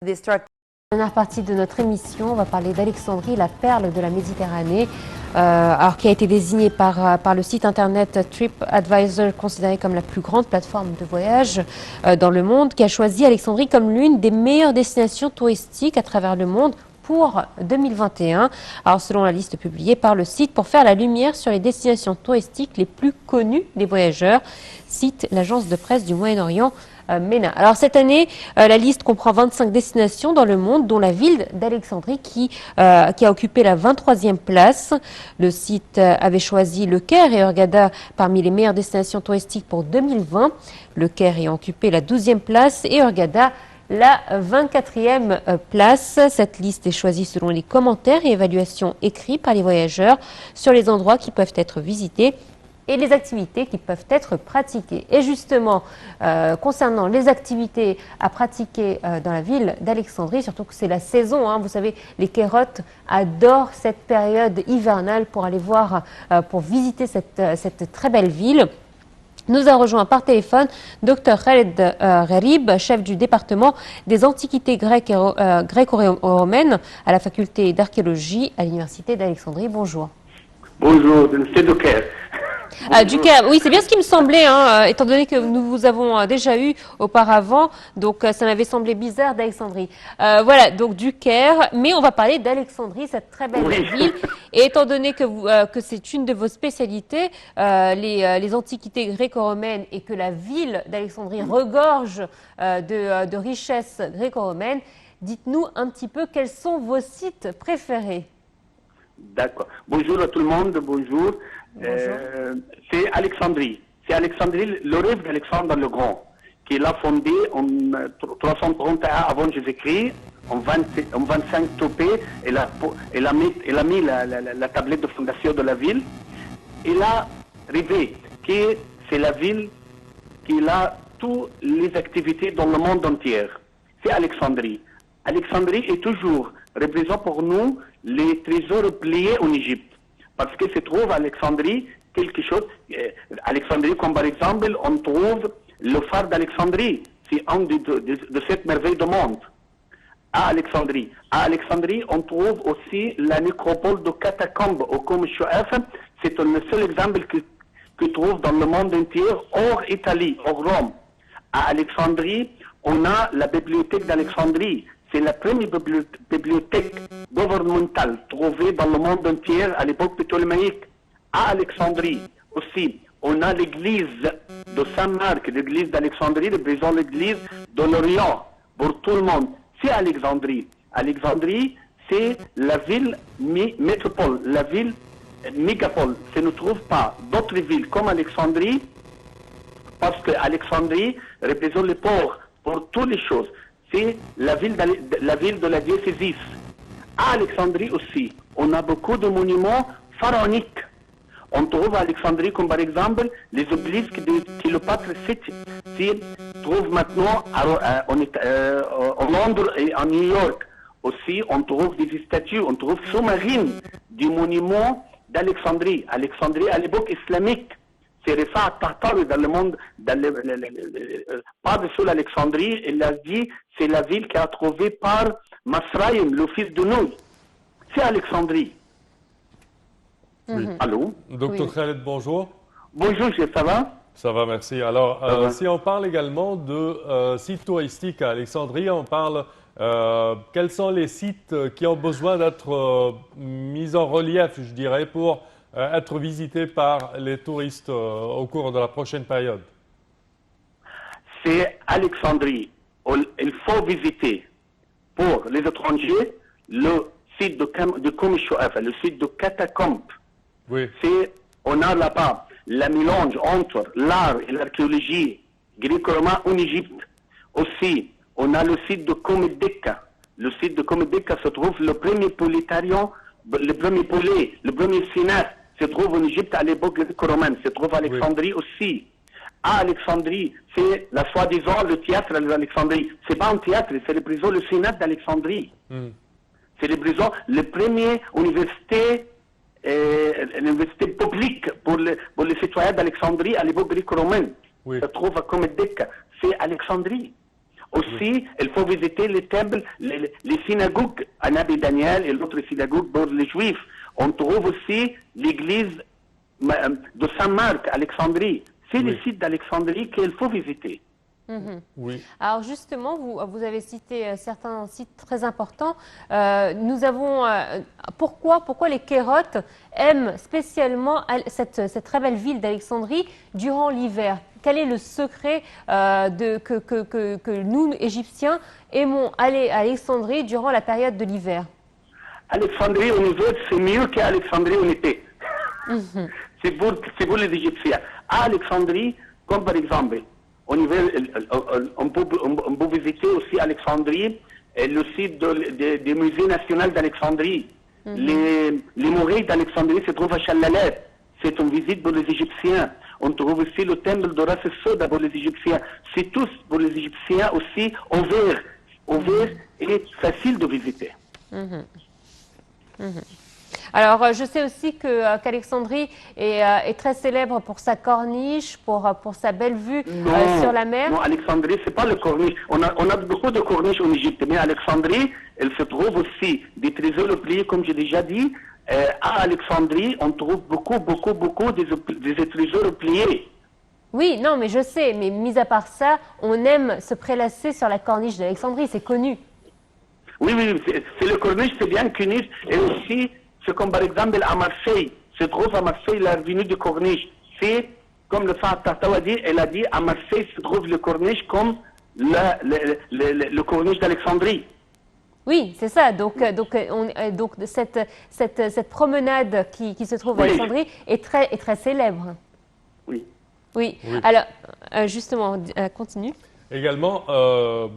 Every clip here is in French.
Dernière partie de notre émission, on va parler d'Alexandrie, la perle de la Méditerranée, alors qui a été désignée par le site internet TripAdvisor, considérée comme la plus grande plateforme de voyage dans le monde, qui a choisi Alexandrie comme l'une des meilleures destinations touristiques à travers le monde pour 2021. Alors selon la liste publiée par le site, pour faire la lumière sur les destinations touristiques les plus connues des voyageurs, cite l'agence de presse du Moyen-Orient MENA. Alors cette année, la liste comprend 25 destinations dans le monde, dont la ville d'Alexandrie qui a occupé la 23e place. Le site avait choisi Le Caire et Hurghada parmi les meilleures destinations touristiques pour 2020. Le Caire ayant occupé la 12e place et Hurghada la 24e place. Cette liste est choisie selon les commentaires et évaluations écrits par les voyageurs sur les endroits qui peuvent être visités et les activités qui peuvent être pratiquées. Et justement, concernant les activités à pratiquer dans la ville d'Alexandrie, surtout que c'est la saison, hein, vous savez, les Kérotes adorent cette période hivernale pour aller voir, pour visiter cette très belle ville. Nous a rejoint par téléphone Dr Khaled Gharib, chef du département des antiquités gréco-romaines à la faculté d'archéologie à l'université d'Alexandrie. Bonjour. Bonjour, c'est du Caire. Du Caire, oui, c'est bien ce qui me semblait, hein, étant donné que nous vous avons déjà eu auparavant, donc ça m'avait semblé bizarre d'Alexandrie. Voilà, donc du Caire, mais on va parler d'Alexandrie, cette très belle ville. Et étant donné que c'est une de vos spécialités, les antiquités gréco-romaines, et que la ville d'Alexandrie regorge de richesses gréco-romaines, dites-nous un petit peu quels sont vos sites préférés. D'accord. Bonjour à tout le monde, bonjour. C'est Alexandrie. C'est Alexandrie, le rêve d'Alexandre le Grand, qui l'a fondé en 331 avant Jésus-Christ, en 25 topé. Il a mis la tablette de fondation de la ville. Il a rêvé que c'est la ville qui a toutes les activités dans le monde entier. C'est Alexandrie. Alexandrie est toujours représent pour nous les trésors pliés en Égypte. Parce que se trouve à Alexandrie quelque chose. Alexandrie, comme par exemple, on trouve le phare d'Alexandrie. C'est un de cette merveille du monde. À Alexandrie. À Alexandrie, on trouve aussi la nécropole de catacombes au Kom Chouaf. C'est le seul exemple que trouve dans le monde entier, hors Italie, hors Rome. À Alexandrie, on a la bibliothèque d'Alexandrie. C'est la première bibliothèque gouvernementale trouvée dans le monde entier à l'époque ptolémaïque. À Alexandrie aussi, on a l'église de Saint-Marc, l'église d'Alexandrie, représente l'église de l'Orient pour tout le monde. C'est Alexandrie. Alexandrie, c'est la ville métropole, la ville mégapole. Ça ne trouve pas d'autres villes comme Alexandrie, parce que Alexandrie représente le port pour toutes les choses. C'est la ville de la diocèse. À Alexandrie aussi, on a beaucoup de monuments pharaoniques. On trouve à Alexandrie, comme par exemple, les obélisques de Cléopâtre s'y trouvent maintenant en Londres et en New York. Aussi, on trouve des statues, on trouve sous-marines du monument d'Alexandrie. Alexandrie à l'époque islamique. C'est Rifat Tahtari dans le monde, pas de seul Alexandrie, il a dit, c'est la ville qui a trouvé par Masraïm, le fils de Noé. C'est Alexandrie. Oui. Allô? Docteur Khaled, bonjour. Bonjour, ça va? Ça va, merci. Alors, si on parle également de sites touristiques à Alexandrie, on parle, quels sont les sites qui ont besoin d'être mis en relief, je dirais, pour être visités par les touristes au cours de la prochaine période? C'est Alexandrie. Il faut visiter pour les étrangers le site de Kom Chouaf, le site de Catacombes. Oui. On a là-bas le mélange entre l'art et l'archéologie gréco-romaine en Égypte. Aussi, on a le site de Comedeka. Le site de Comedeka se trouve le premier prolétariat, le premier poulet, le premier sénat se trouve en Égypte à l'époque gréco-romaine, se trouve à Alexandrie aussi. À Alexandrie, c'est la soi-disant le théâtre d'Alexandrie. C'est pas un théâtre, c'est le prison, le sénat d'Alexandrie. C'est le prison, le premier université publique pour les citoyens d'Alexandrie à l'époque gréco-romaine. Se trouve à Comedeka. C'est Alexandrie. Aussi, il faut visiter les temples, les synagogues à Nabi Daniel et l'autre synagogue pour les Juifs. On trouve aussi l'église de Saint-Marc, Alexandrie. C'est le site d'Alexandrie qu'il faut visiter. Oui. Alors justement, vous avez cité certains sites très importants. Nous avons pourquoi les Kérotes aiment spécialement cette très belle ville d'Alexandrie durant l'hiver? Quel est le secret que nous, Égyptiens, aimons aller à Alexandrie durant la période de l'hiver? Alexandrie en hiver, c'est mieux qu'Alexandrie en été. C'est pour les Égyptiens. À Alexandrie, comme par exemple, en hiver, on peut visiter aussi Alexandrie, le site du musée national d'Alexandrie. Les murailles d'Alexandrie se trouvent à Chalalet. C'est une visite pour les Égyptiens. On trouve aussi le temple de Ras el-Soda pour les Égyptiens. C'est tous pour les Égyptiens aussi ouvert. Ouvert et facile de visiter. Alors, je sais aussi qu'Alexandrie est très célèbre pour sa corniche, pour sa belle vue sur la mer. Non, Alexandrie, c'est pas le corniche. On a beaucoup de corniches en Égypte, mais Alexandrie, elle se trouve aussi des trésors oubliés, comme j'ai déjà dit. À Alexandrie, on trouve beaucoup des trésors oubliés. Oui, non, mais je sais, mais mis à part ça, on aime se prélasser sur la corniche d'Alexandrie, c'est connu. Oui, c'est le corniche, c'est bien connu. Et aussi, c'est comme par exemple à Marseille. Se trouve à Marseille l'avenue du corniche. C'est comme le Fahd Tahtaoui dit, elle a dit à Marseille se trouve le corniche comme le corniche d'Alexandrie. Oui, c'est ça. Donc cette promenade qui se trouve à Alexandrie est très célèbre. Oui. Oui. Alors, justement, continue. Également,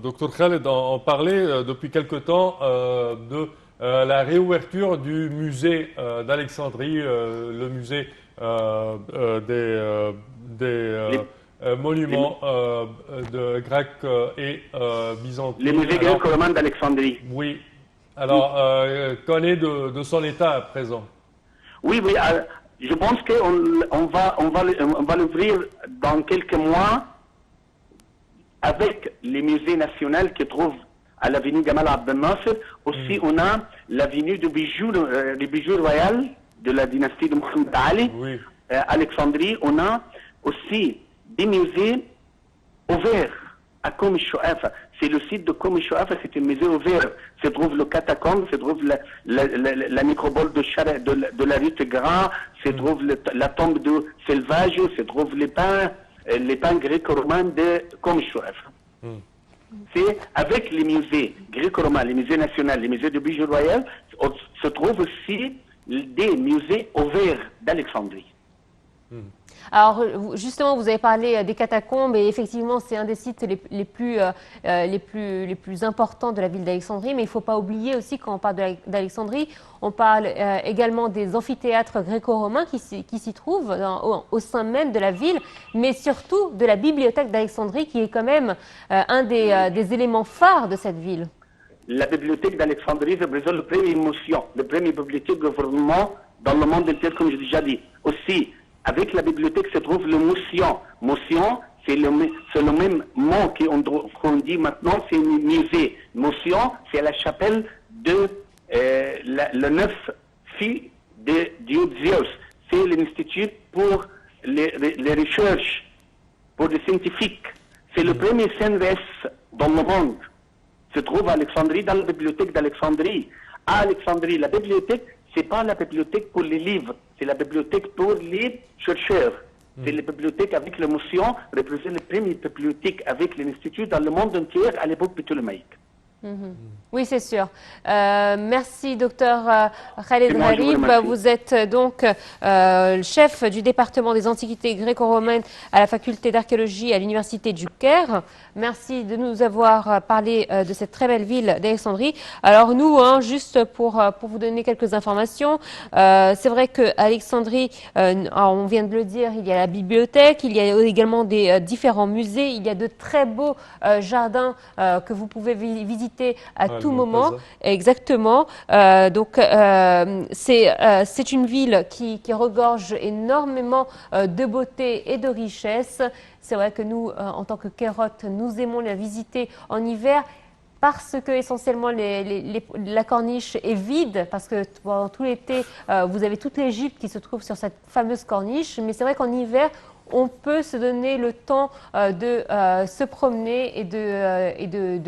Dr Khaled en parlait depuis quelque temps de la réouverture du musée d'Alexandrie, le musée des monuments de grecs et byzantins. Les musées greco-romains d'Alexandrie. Oui. Alors, qu'en est de son état à présent? Oui. Je pense qu'on va l'ouvrir dans quelques mois avec les musées nationaux qui trouvent à l'avenue Gamal Abdel Nasser. Aussi, on a l'avenue des bijoux royaux de la dynastie de Mohamed Ali. Oui. Alexandrie, on a aussi des musées ouverts à Kom el-Shouafa. C'est le site de Kom el-Shouafa, c'est un musée ouvert. Se trouve le catacombe, se trouve la microbole de la rue Gras, se trouve la tombe de Selvage, se trouve les pains gréco-romains de Kom el-Shouafa. C'est avec les musées gréco-romains, les musées nationaux, les musées de bijoux royaux, se trouvent aussi des musées ouverts d'Alexandrie. Alors justement, vous avez parlé des catacombes et effectivement, c'est un des sites les plus importants de la ville d'Alexandrie. Mais il ne faut pas oublier aussi, quand on parle d'Alexandrie, on parle également des amphithéâtres gréco-romains qui s'y trouvent au sein même de la ville, mais surtout de la bibliothèque d'Alexandrie qui est quand même un des éléments phares de cette ville. La bibliothèque d'Alexandrie représente la première émotion, la première bibliothèque de gouvernement dans le monde entier, comme j'ai déjà dit. Aussi, avec la bibliothèque se trouve le motion. Motion, c'est le même mot qu'on dit maintenant, c'est un musée. Motion, c'est la chapelle de le 9 filles de Dieu Zeus. C'est l'institut pour les recherches, pour les scientifiques. C'est le premier CNRS dans le monde. Se trouve à Alexandrie, dans la bibliothèque d'Alexandrie. À Alexandrie, la bibliothèque, c'est pas la bibliothèque pour les livres, c'est la bibliothèque pour les chercheurs. C'est la bibliothèque avec l'émotion, représente la première bibliothèque avec l'Institut dans le monde entier à l'époque ptolémaïque. Oui, c'est sûr. Merci, docteur Khaled Gharib. Vous êtes donc chef du département des antiquités gréco-romaines à la faculté d'archéologie à l'université du Caire. Merci de nous avoir parlé de cette très belle ville d'Alexandrie. Alors nous, juste pour vous donner quelques informations, c'est vrai qu'à Alexandrie, on vient de le dire, il y a la bibliothèque, il y a également des différents musées, il y a de très beaux jardins que vous pouvez visiter visiter à tout le moment. Montpezat. Exactement. C'est une ville qui regorge énormément de beauté et de richesse. C'est vrai que nous, en tant que Kairote, nous aimons la visiter en hiver parce que essentiellement la corniche est vide, parce que pendant tout l'été, vous avez toute l'Égypte qui se trouve sur cette fameuse corniche. Mais c'est vrai qu'en hiver, on peut se donner le temps de se promener et de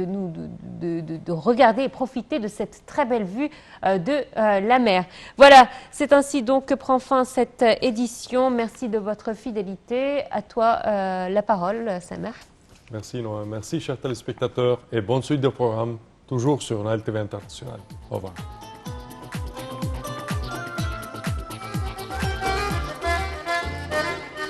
regarder et profiter de cette très belle vue de la mer. Voilà, c'est ainsi donc que prend fin cette édition. Merci de votre fidélité. À toi la parole, Samer. Merci Noah, merci chers téléspectateurs et bonne suite de programme, toujours sur Nile TV International. Au revoir.